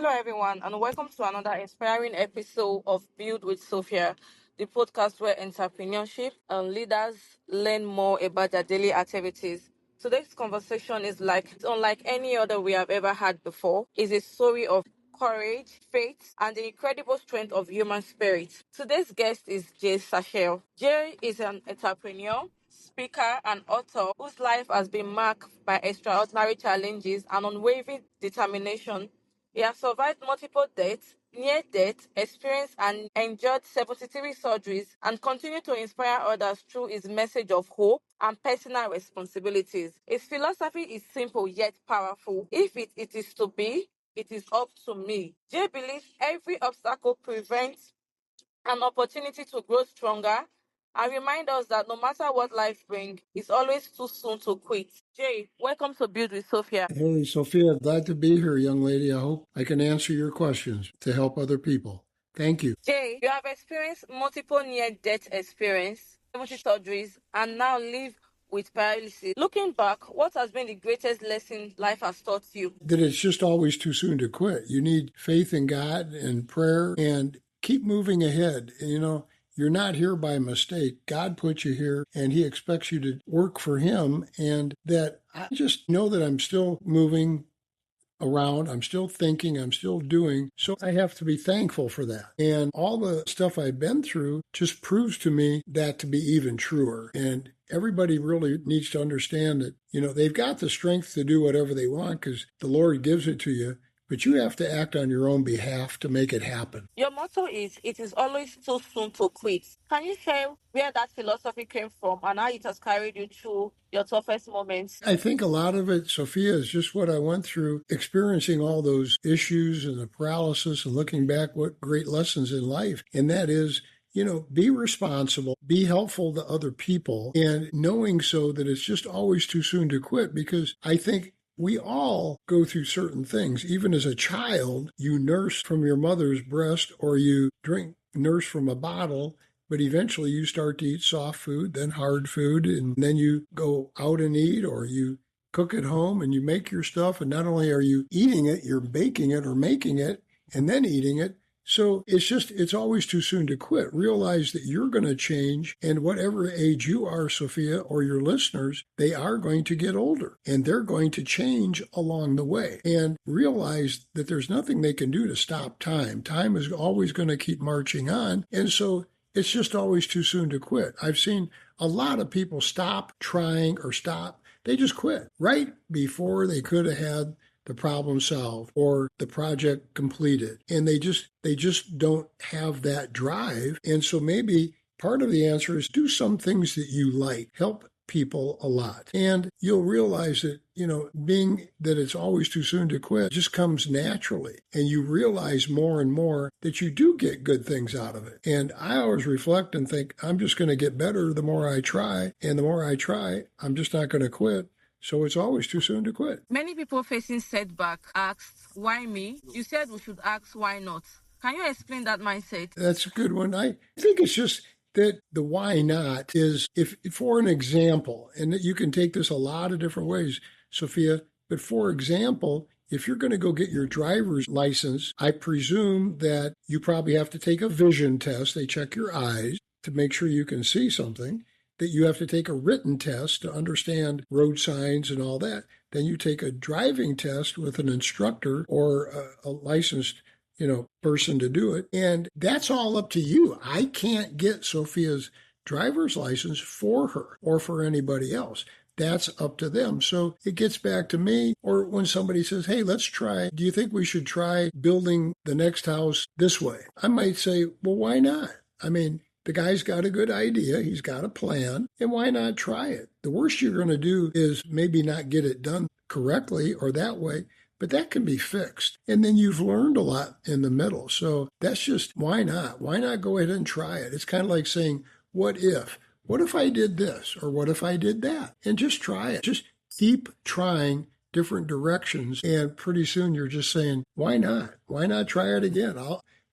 Hello, everyone, and welcome to another inspiring episode of Build with Sophia, the podcast where entrepreneurship and leaders learn more about their daily activities. Today's conversation is unlike any other we have ever had before. It's a story of courage, faith, and the incredible strength of human spirit. Today's guest is Jay Sachel. Jay is an entrepreneur, speaker, and author whose life has been marked by extraordinary challenges and unwavering determination. He has survived multiple deaths, near death, experienced and endured 73 surgeries, and continued to inspire others through his message of hope and personal responsibilities. His philosophy is simple yet powerful. If it is to be, it is up to me. Jay believes every obstacle prevents an opportunity to grow stronger and remind us that no matter what life brings, it's always too soon to quit. Jay, welcome to Build with Sophia. Hey, Sophia, glad to be here, young lady. I hope I can answer your questions to help other people. Thank you. Jay, you have experienced multiple near-death experience, 70 surgeries, and now live with paralysis. Looking back, what has been the greatest lesson life has taught you? That it's just always too soon to quit. You need faith in God and prayer and keep moving ahead. You're not here by mistake. God put you here and He expects you to work for Him. And that I just know that I'm still moving around. I'm still thinking, I'm still doing. So I have to be thankful for that. And all the stuff I've been through just proves to me that to be even truer. And everybody really needs to understand that, they've got the strength to do whatever they want because the Lord gives it to you. But you have to act on your own behalf to make it happen. Your motto is, it is always too soon to quit. Can you share where that philosophy came from and how it has carried you through your toughest moments? I think a lot of it, Sophia, is just what I went through, experiencing all those issues and the paralysis and looking back, what great lessons in life. And that is, be responsible, be helpful to other people, and knowing so that it's just always too soon to quit, because I think we all go through certain things. Even as a child, you nurse from your mother's breast or you nurse from a bottle, but eventually you start to eat soft food, then hard food, and then you go out and eat or you cook at home and you make your stuff. And not only are you eating it, you're baking it or making it and then eating it. So it's always too soon to quit. Realize that you're going to change, and whatever age you are, Sophia, or your listeners, they are going to get older and they're going to change along the way. And realize that there's nothing they can do to stop time. Time is always going to keep marching on. And so it's just always too soon to quit. I've seen a lot of people stop trying or stop. They just quit right before they could have had the problem solved or the project completed. And they just don't have that drive. And so maybe part of the answer is do some things that you like, help people a lot. And you'll realize that, being that it's always too soon to quit just comes naturally. And you realize more and more that you do get good things out of it. And I always reflect and think, I'm just going to get better the more I try. And the more I try, I'm just not going to quit. So it's always too soon to quit. Many people facing setback asked, why me? You said we should ask, why not? Can you explain that mindset? That's a good one. I think it's just that the why not is, if for an example, and you can take this a lot of different ways, Sophia, but for example, if you're going to go get your driver's license, I presume that you probably have to take a vision test. They check your eyes to make sure you can see something. That you have to take a written test to understand road signs and all that. Then you take a driving test with an instructor or a licensed, person to do it. And that's all up to you. I can't get Sophia's driver's license for her or for anybody else. That's up to them. So it gets back to me. Or when somebody says, hey, do you think we should try building the next house this way? I might say, well, why not? The guy's got a good idea. He's got a plan. And why not try it? The worst you're going to do is maybe not get it done correctly or that way, but that can be fixed. And then you've learned a lot in the middle. So that's just, why not? Why not go ahead and try it? It's kind of like saying, what if? What if I did this? Or what if I did that? And just try it. Just keep trying different directions. And pretty soon you're just saying, why not? Why not try it again?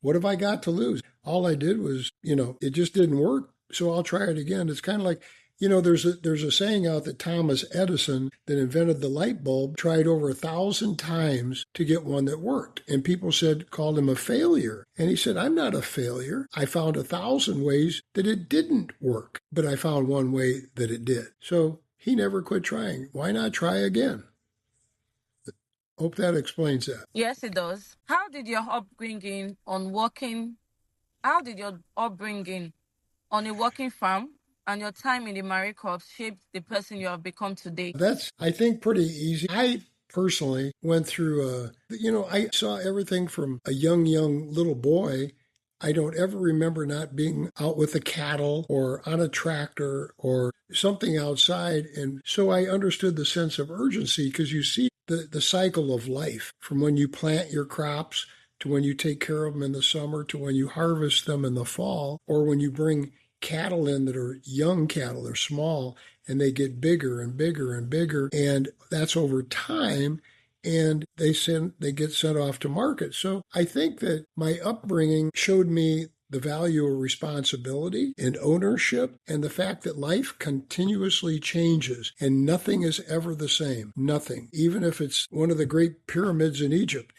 What have I got to lose? All I did was, it just didn't work. So I'll try it again. It's kind of like, there's a saying out that Thomas Edison, that invented the light bulb, tried over 1,000 times to get one that worked. And people called him a failure. And he said, I'm not a failure. I found 1,000 ways that it didn't work, but I found one way that it did. So he never quit trying. Why not try again? Hope that explains that. Yes, it does. How did your upbringing on a working farm and your time in the Marine Corps shaped the person you have become today? That's, I think, pretty easy. I personally went through I saw everything from a young little boy. I don't ever remember not being out with the cattle or on a tractor or something outside. And so I understood the sense of urgency, because you see the cycle of life, from when you plant your crops to when you take care of them in the summer to when you harvest them in the fall, or when you bring cattle in that are young cattle, they're small, and they get bigger and bigger and bigger. And that's over time. And they get sent off to market. So I think that my upbringing showed me the value of responsibility and ownership, and the fact that life continuously changes and nothing is ever the same. Nothing. Even if it's one of the great pyramids in Egypt,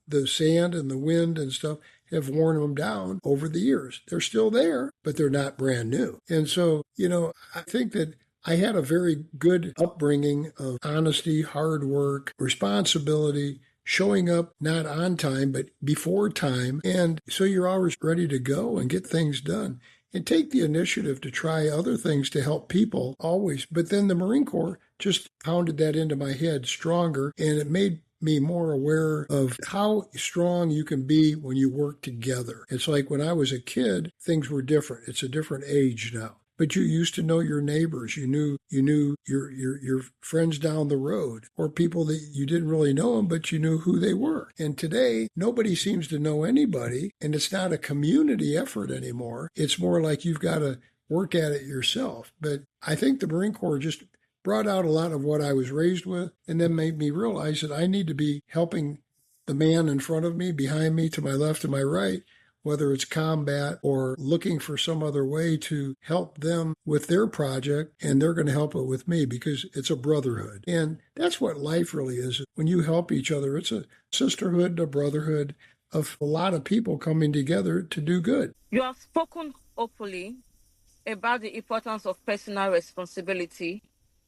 the sand and the wind and stuff have worn them down over the years. They're still there, but they're not brand new. And so, I think that I had a very good upbringing of honesty, hard work, responsibility, showing up not on time, but before time. And so you're always ready to go and get things done and take the initiative to try other things to help people always. But then the Marine Corps just pounded that into my head stronger, and it made me more aware of how strong you can be when you work together. It's like when I was a kid, things were different. It's a different age now. But you used to know your neighbors. You knew your friends down the road, or people that you didn't really know them, but you knew who they were. And today, nobody seems to know anybody, and it's not a community effort anymore. It's more like you've got to work at it yourself. But I think the Marine Corps just brought out a lot of what I was raised with, and then made me realize that I need to be helping the man in front of me, behind me, to my left and my right, whether it's combat or looking for some other way to help them with their project, and they're going to help it with me, because it's a brotherhood. And that's what life really is. When you help each other, it's a sisterhood, a brotherhood of a lot of people coming together to do good. You have spoken openly about the importance of personal responsibility.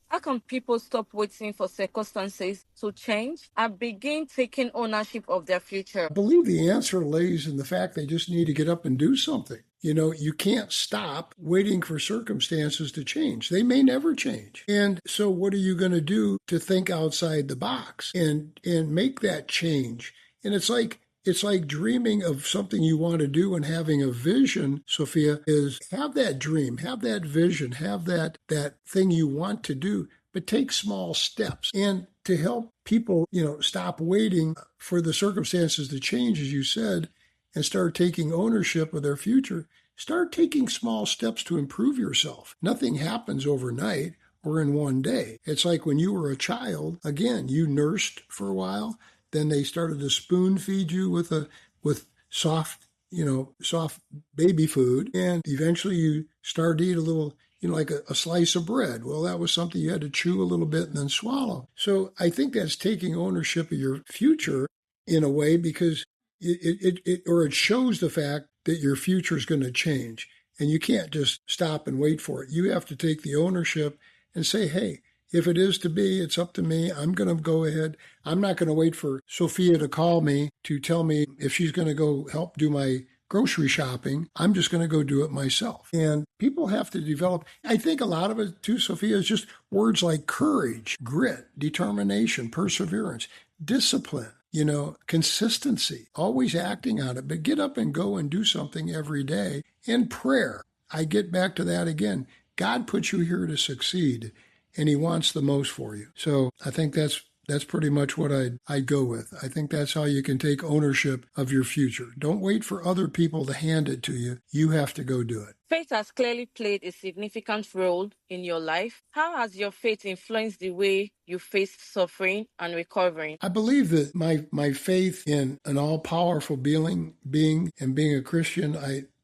How can people stop waiting for circumstances to change and begin taking ownership of their future? I believe the answer lays in the fact they just need to get up and do something. You can't stop waiting for circumstances to change. They may never change. And so what are you going to do to think outside the box and make that change? And it's like dreaming of something you want to do and having a vision, Sophia, is have that dream, have that vision, have that thing you want to do, but take small steps. And to help people, stop waiting for the circumstances to change, as you said, and start taking ownership of their future, start taking small steps to improve yourself. Nothing happens overnight or in one day. It's like when you were a child, again, you nursed for a while. Then they started to spoon feed you with soft baby food. And eventually you start to eat a little, like a slice of bread. Well, that was something you had to chew a little bit and then swallow. So I think that's taking ownership of your future in a way, because it shows the fact that your future is going to change. And you can't just stop and wait for it. You have to take the ownership and say, hey, if it is to be, it's up to me. I'm going to go ahead. I'm not going to wait for Sophia to call me to tell me if she's going to go help do my grocery shopping. I'm just going to go do it myself. And people have to develop, I think a lot of it too, Sophia, is just words like courage, grit, determination, perseverance, discipline, consistency, always acting on it. But get up and go and do something every day. And prayer. I get back to that again. God put you here to succeed, and he wants the most for you. So I think that's pretty much what I'd go with. I think that's how you can take ownership of your future. Don't wait for other people to hand it to you. You have to go do it. Faith has clearly played a significant role in your life. How has your faith influenced the way you faced suffering and recovering? I believe that my faith in an all-powerful being and being a Christian,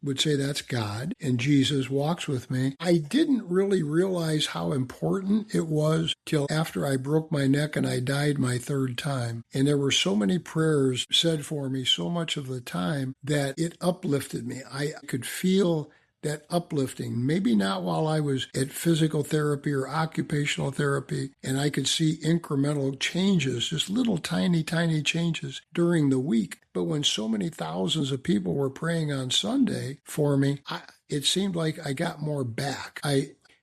would say that's God, and Jesus walks with me. I didn't really realize how important it was till after I broke my neck and I died my third time. And there were so many prayers said for me so much of the time that it uplifted me. I could feel that uplifting, maybe not while I was at physical therapy or occupational therapy, and I could see incremental changes, just little tiny changes during the week. But when so many thousands of people were praying on Sunday for me, it seemed like I got more back.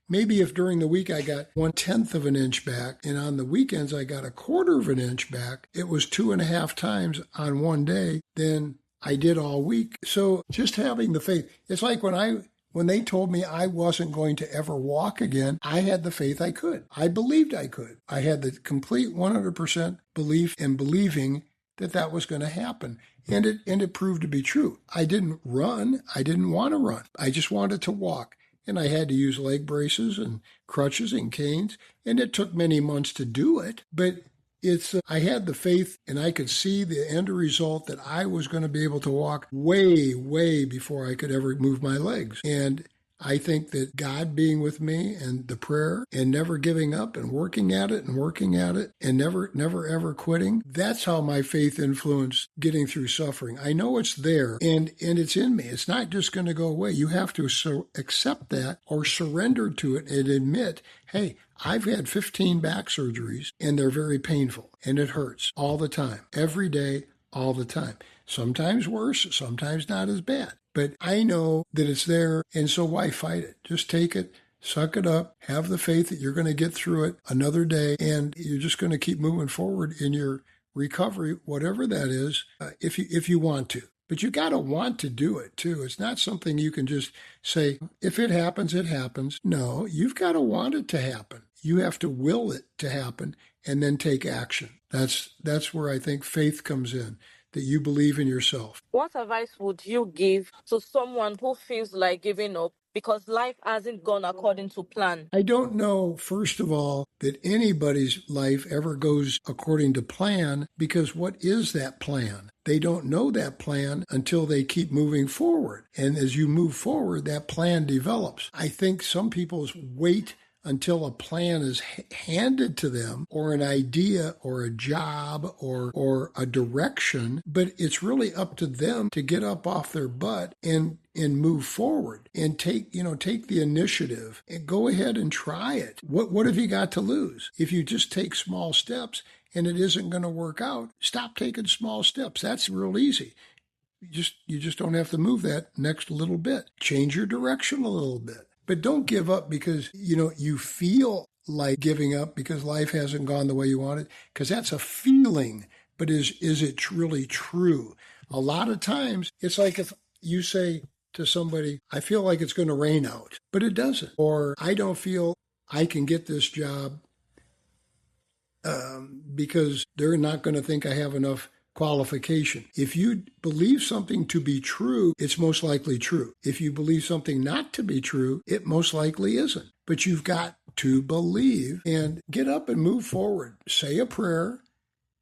Maybe if during the week I got 1/10 of an inch back, and on the weekends I got 1/4 of an inch back, it was 2.5 times on one day than I did all week. So just having the faith, it's like when they told me I wasn't going to ever walk again, I had the faith I could. I believed I could. I had the complete 100% belief and believing that was going to happen. And it proved to be true. I didn't run. I didn't want to run. I just wanted to walk. And I had to use leg braces and crutches and canes. And it took many months to do it. But I had the faith, and I could see the end result that I was going to be able to walk way before I could ever move my legs. And I think that God being with me and the prayer and never giving up and working at it and never ever quitting, that's how my faith influenced getting through suffering. I know it's there and it's in me. It's not just going to go away. You have to accept that or surrender to it and admit, hey, I've had 15 back surgeries and they're very painful and it hurts all the time, every day, all the time. Sometimes worse, sometimes not as bad. But I know that it's there, and so why fight it? Just take it, suck it up, have the faith that you're going to get through it another day, and you're just going to keep moving forward in your recovery, whatever that is, if you want to. But you got to want to do it, too. It's not something you can just say, if it happens, it happens. No, you've got to want it to happen. You have to will it to happen and then take action. That's where I think faith comes in, that you believe in yourself. What advice would you give to someone who feels like giving up because life hasn't gone according to plan? I don't know, first of all, that anybody's life ever goes according to plan, because what is that plan? They don't know that plan until they keep moving forward. And as you move forward, that plan develops. I think some people wait until a plan is handed to them, or an idea or a job or a direction, but it's really up to them to get up off their butt and move forward and take the initiative and go ahead and try it. What have you got to lose? If you just take small steps and it isn't going to work out, stop taking small steps. That's real easy. You just don't have to move that next little bit. Change your direction a little bit. But don't give up because, you feel like giving up because life hasn't gone the way you wanted, because that's a feeling. But is it really true? A lot of times it's like if you say to somebody, I feel like it's going to rain out, but it doesn't. Or I don't feel I can get this job because they're not going to think I have enough qualification. If you believe something to be true, it's most likely true. If you believe something not to be true, it most likely isn't. But you've got to believe and get up and move forward. Say a prayer,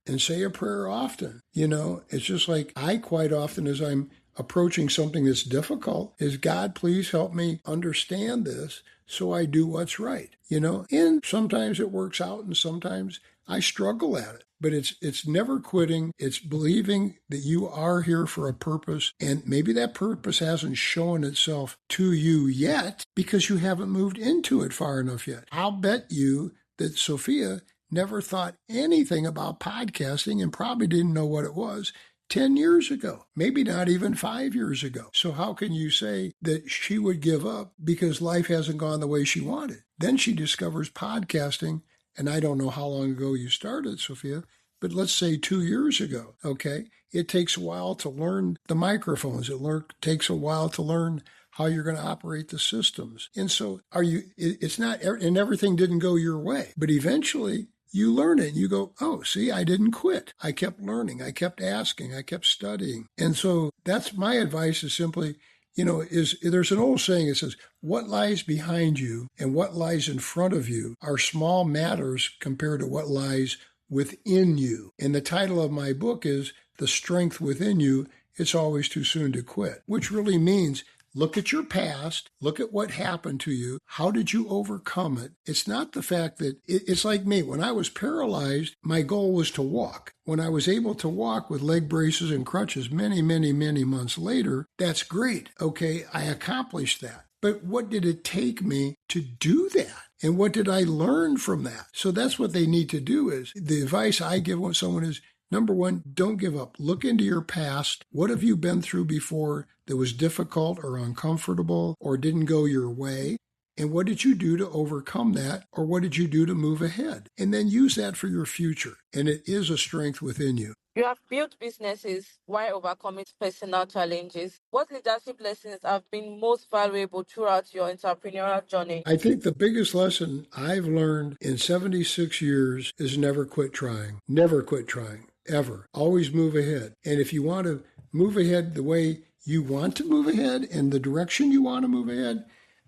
and say a prayer often. It's just like I quite often, as I'm approaching something that's difficult, is God, please help me understand this so I do what's right. And sometimes it works out and sometimes I struggle at it. But it's never quitting. It's believing that you are here for a purpose, and maybe that purpose hasn't shown itself to you yet because you haven't moved into it far enough yet. I'll bet you that Sophia never thought anything about podcasting and probably didn't know what it was 10 years ago, maybe not even 5 years ago. So how can you say that she would give up because life hasn't gone the way she wanted? Then she discovers podcasting. And I don't know how long ago you started, Sophia, but let's say 2 years ago, okay? It takes a while to learn the microphones. It takes a while to learn how you're going to operate the systems. And so it's not, and everything didn't go your way, but eventually you learn it and you go, oh, see, I didn't quit. I kept learning. I kept asking. I kept studying. And so that's my advice, is simply, there's an old saying that says, what lies behind you and what lies in front of you are small matters compared to what lies within you. And the title of my book is The Strength Within You, It's Always Too Soon to Quit, which really means Look at your past. Look at what happened to you. How did you overcome it? It's not the fact that it's like me. When I was paralyzed, my goal was to walk. When I was able to walk with leg braces and crutches many, many, many months later, that's great. Okay, I accomplished that. But what did it take me to do that? And what did I learn from that? So that's what they need to do. Is the advice I give when someone is, number one, don't give up. Look into your past. What have you been through before that was difficult or uncomfortable or didn't go your way? And what did you do to overcome that? Or what did you do to move ahead? And then use that for your future. And it is a strength within you. You have built businesses while overcoming personal challenges. What leadership lessons have been most valuable throughout your entrepreneurial journey? I think the biggest lesson I've learned in 76 years is never quit trying. Never quit trying, ever. Always move ahead. And if you want to move ahead the way you want to move ahead in the direction you want to move ahead,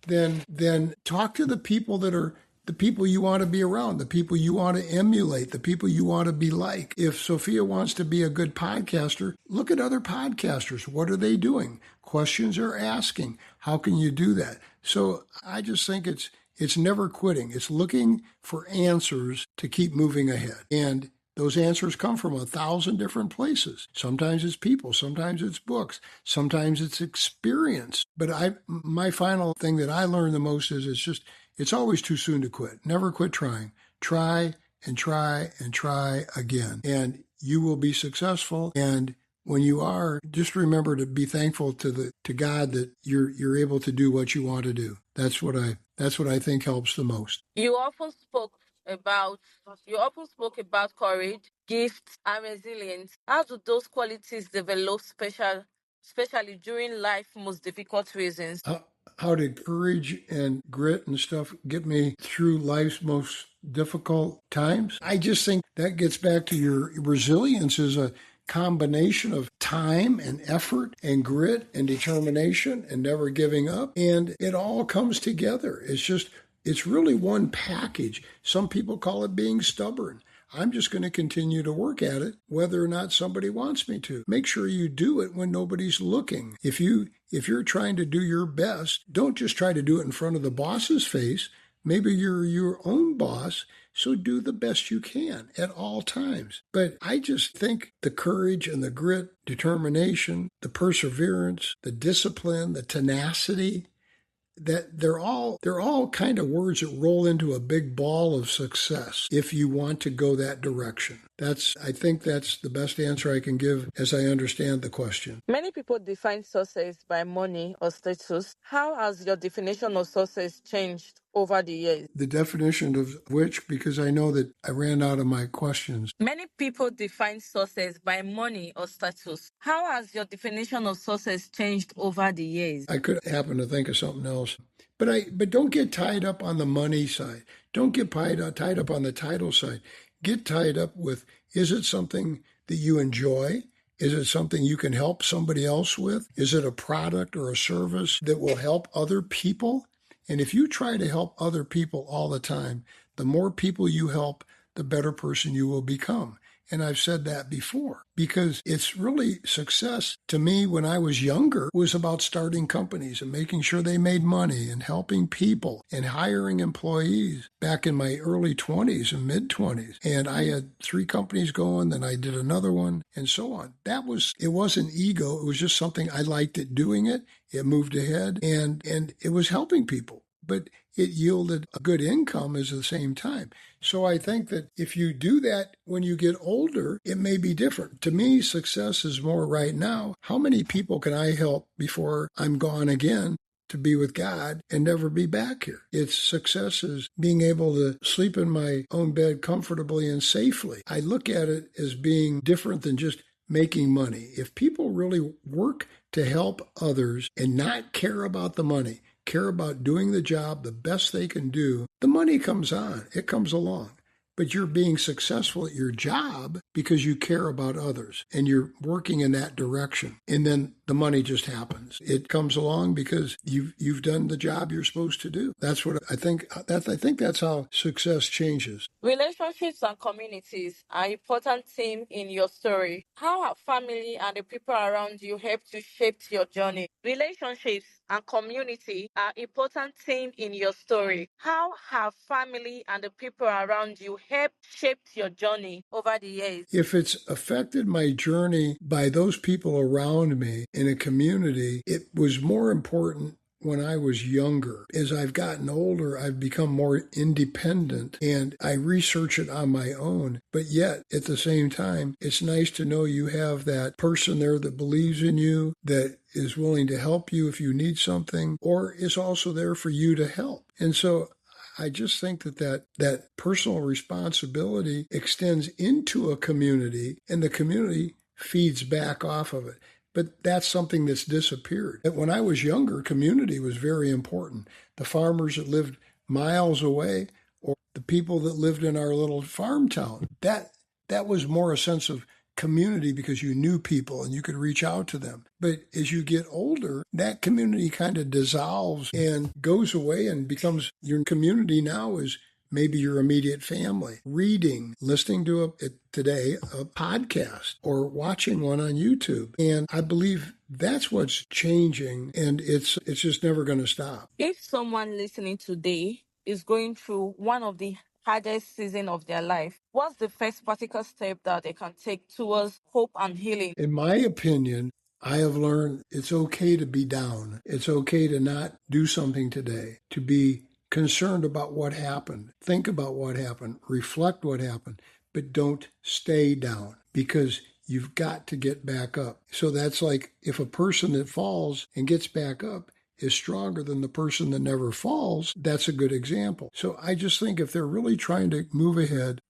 then talk to the people that are the people you want to be around, the people you want to emulate, the people you want to be like. If Sophia wants to be a good podcaster, look at other podcasters. What are they doing? Questions they're asking. How can you do that? So I just think it's never quitting. It's looking for answers to keep moving ahead. And those answers come from 1,000 different places. Sometimes it's people, sometimes it's books, sometimes it's experience. But my final thing that I learned the most is it's always too soon to quit. Never quit trying. Try and try and try again. And you will be successful. And when you are, just remember to be thankful to God that you're able to do what you want to do. That's what I think helps the most. You often spoke about courage, gifts, and resilience. How do those qualities develop especially during life's most difficult reasons? How did courage and grit and stuff get me through life's most difficult times? I just think that gets back to your resilience is a combination of time and effort and grit and determination and never giving up. And it all comes together. It's really one package. Some people call it being stubborn. I'm just going to continue to work at it, whether or not somebody wants me to. Make sure you do it when nobody's looking. If you're trying to do your best, don't just try to do it in front of the boss's face. Maybe you're your own boss, so do the best you can at all times. But I just think the courage and the grit, determination, the perseverance, the discipline, the tenacity, that they're all kind of words that roll into a big ball of success if you want to go that direction. I think that's the best answer I can give as I understand the question. Many people define success by money or status. How has your definition of success changed over the years? The definition of which, because I know that I ran out of my questions. Many people define success by money or status. How has your definition of success changed over the years? I could happen to think of something else. But don't get tied up on the money side. Don't get tied up on the title side. Get tied up with, is it something that you enjoy? Is it something you can help somebody else with? Is it a product or a service that will help other people? And if you try to help other people all the time, the more people you help, the better person you will become. And I've said that before because it's really success to me when I was younger was about starting companies and making sure they made money and helping people and hiring employees back in my early 20s and mid 20s. And I had 3 companies going, then I did another one and so on. It wasn't ego. It was just something I liked it doing it. It moved ahead and it was helping people. But it yielded a good income at the same time. So I think that if you do that when you get older, it may be different. To me, success is more right now. How many people can I help before I'm gone again to be with God and never be back here? It's success is being able to sleep in my own bed comfortably and safely. I look at it as being different than just making money. If people really work to help others and not care about the money, care about doing the job the best they can do, the money comes on. It comes along. But you're being successful at your job because you care about others and you're working in that direction. And then the money just happens. It comes along because you've done the job you're supposed to do. That's what I think. I think that's how success changes. Relationships and communities are important theme in your story. How have family and the people around you helped to shape your journey? Relationships and community are important theme in your story. How have family and the people around you helped shape your journey over the years? If it's affected my journey by those people around me in a community, it was more important when I was younger. As I've gotten older, I've become more independent and I research it on my own. But yet, at the same time, it's nice to know you have that person there that believes in you, that is willing to help you if you need something, or is also there for you to help. And so I just think that personal responsibility extends into a community and the community feeds back off of it. But that's something that's disappeared. When I was younger, community was very important. The farmers that lived miles away or the people that lived in our little farm town, that was more a sense of community because you knew people and you could reach out to them. But as you get older, that community kind of dissolves and goes away and becomes your community now is maybe your immediate family. Reading, listening to today a podcast or watching one on YouTube. And I believe that's what's changing and it's just never going to stop. If someone listening today is going through one of the hardest season of their life, what's the first practical step that they can take towards hope and healing? In my opinion, I have learned it's okay to be down. It's okay to not do something today, to be concerned about what happened, think about what happened, reflect what happened, but don't stay down because you've got to get back up. So that's like if a person that falls and gets back up is stronger than the person that never falls, that's a good example. So I just think if they're really trying to move ahead,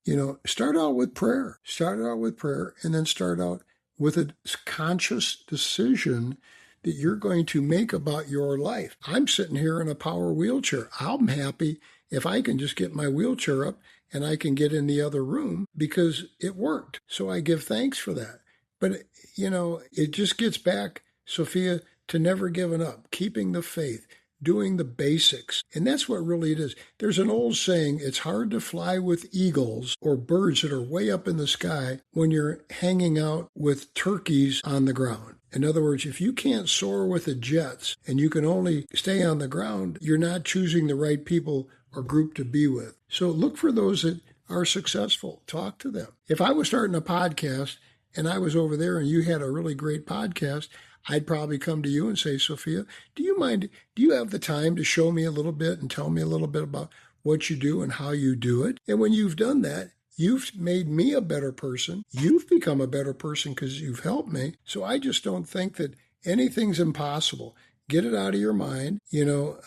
start out with prayer. Start out with prayer and then start out with a conscious decision that you're going to make about your life. I'm sitting here in a power wheelchair. I'm happy if I can just get my wheelchair up and I can get in the other room because it worked. So I give thanks for that. But, it just gets back, Sophia, to never giving up, keeping the faith, doing the basics. And that's what really it is. There's an old saying, it's hard to fly with eagles or birds that are way up in the sky when you're hanging out with turkeys on the ground. In other words, if you can't soar with the jets and you can only stay on the ground, you're not choosing the right people or group to be with. So look for those that are successful. Talk to them. If I was starting a podcast and I was over there and you had a really great podcast, I'd probably come to you and say, Sophia, do you have the time to show me a little bit and tell me a little bit about what you do and how you do it? And when you've done that, you've made me a better person. You've become a better person because you've helped me. So I just don't think that anything's impossible. Get it out of your mind,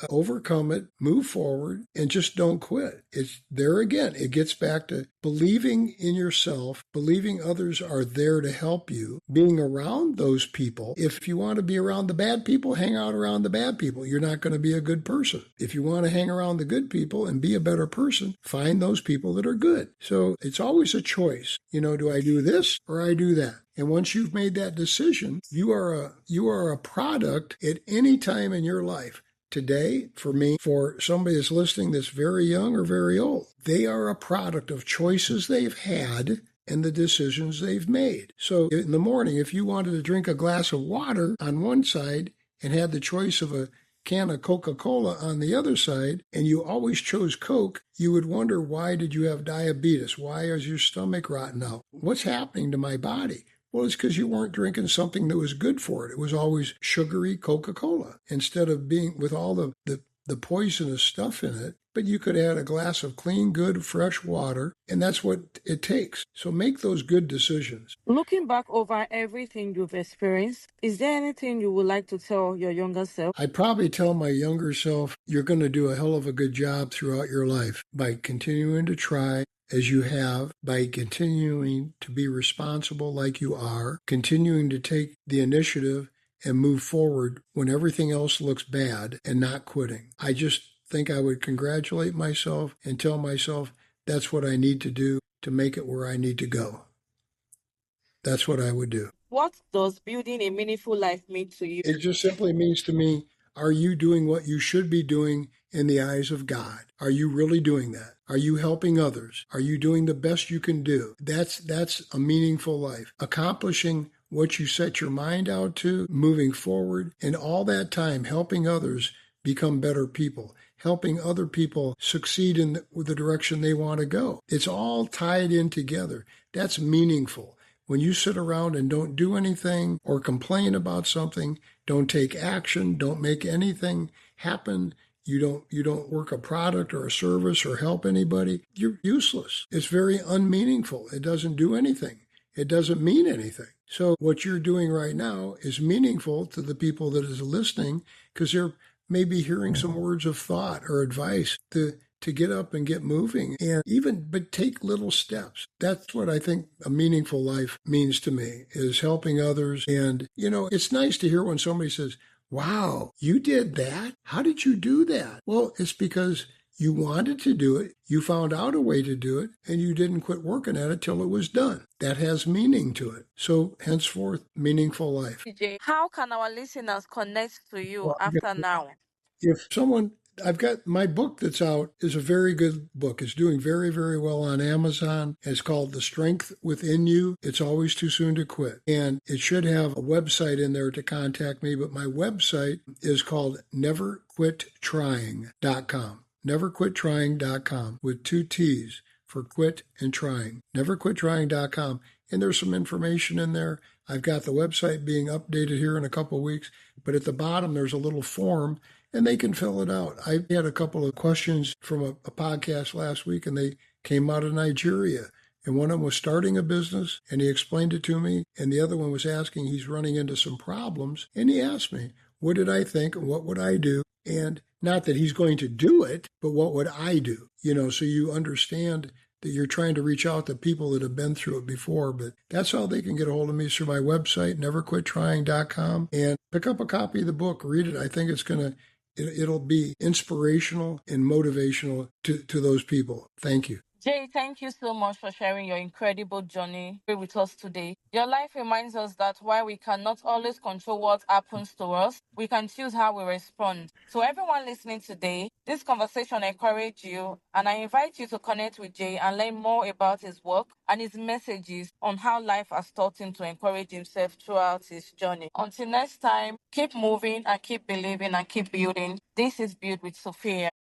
overcome it, move forward, and just don't quit. It's there again. It gets back to believing in yourself, believing others are there to help you, being around those people. If you want to be around the bad people, hang out around the bad people. You're not going to be a good person. If you want to hang around the good people and be a better person, find those people that are good. So it's always a choice. Do I do this or I do that? And once you've made that decision, you are a product at any time in your life. Today, for me, for somebody that's listening that's very young or very old, they are a product of choices they've had and the decisions they've made. So in the morning, if you wanted to drink a glass of water on one side and had the choice of a can of Coca-Cola on the other side, and you always chose Coke, you would wonder, why did you have diabetes? Why is your stomach rotten out? What's happening to my body? Well, it's because you weren't drinking something that was good for it. It was always sugary Coca-Cola instead of being with all the poisonous stuff in it. But you could add a glass of clean, good, fresh water, and that's what it takes. So make those good decisions. Looking back over everything you've experienced, is there anything you would like to tell your younger self? I'd probably tell my younger self, you're going to do a hell of a good job throughout your life by continuing to try as you have, by continuing to be responsible like you are, continuing to take the initiative and move forward when everything else looks bad and not quitting. I just think I would congratulate myself and tell myself that's what I need to do to make it where I need to go. That's what I would do. What does building a meaningful life mean to you? It just simply means to me, are you doing what you should be doing in the eyes of God? Are you really doing that? Are you helping others? Are you doing the best you can do? That's a meaningful life. Accomplishing what you set your mind out to, moving forward, and all that time helping others become better people, helping other people succeed in the direction they want to go. It's all tied in together. That's meaningful. When you sit around and don't do anything or complain about something, don't take action, don't make anything happen, you don't work a product or a service or help anybody, you're useless. It's very unmeaningful. It doesn't do anything. It doesn't mean anything. So what you're doing right now is meaningful to the people that is listening because they're maybe hearing some words of thought or advice to get up and get moving and even but take little steps. That's what I think a meaningful life means to me, is helping others. And it's nice to hear when somebody says, wow, you did that? How did you do that? Well, it's because you wanted to do it, you found out a way to do it, and you didn't quit working at it till it was done. That has meaning to it. So henceforth, meaningful life. DJ, how can our listeners connect to you Well, after now? if someone I've got my book that's out is a very good book. It's doing very, very well on Amazon. It's called The Strength Within You. It's Always Too Soon to Quit. And it should have a website in there to contact me, but my website is called neverquittrying.com. Neverquittrying.com with two T's for quit and trying. Neverquittrying.com. And there's some information in there. I've got the website being updated here in a couple of weeks, but at the bottom there's a little form and they can fill it out. I had a couple of questions from a podcast last week, and they came out of Nigeria. And one of them was starting a business, and he explained it to me. And the other one was asking, he's running into some problems. And he asked me, what did I think and what would I do? And not that he's going to do it, but what would I do? So you understand that you're trying to reach out to people that have been through it before. But that's how they can get a hold of me, through my website, neverquittrying.com, and pick up a copy of the book, read it. I think it'll be inspirational and motivational to those people. Thank you. Jay, thank you so much for sharing your incredible journey with us today. Your life reminds us that while we cannot always control what happens to us, we can choose how we respond. So everyone listening today, this conversation encouraged you, and I invite you to connect with Jay and learn more about his work and his messages on how life has taught him to encourage himself throughout his journey. Until next time, keep moving and keep believing and keep building. This is Build with Sophia.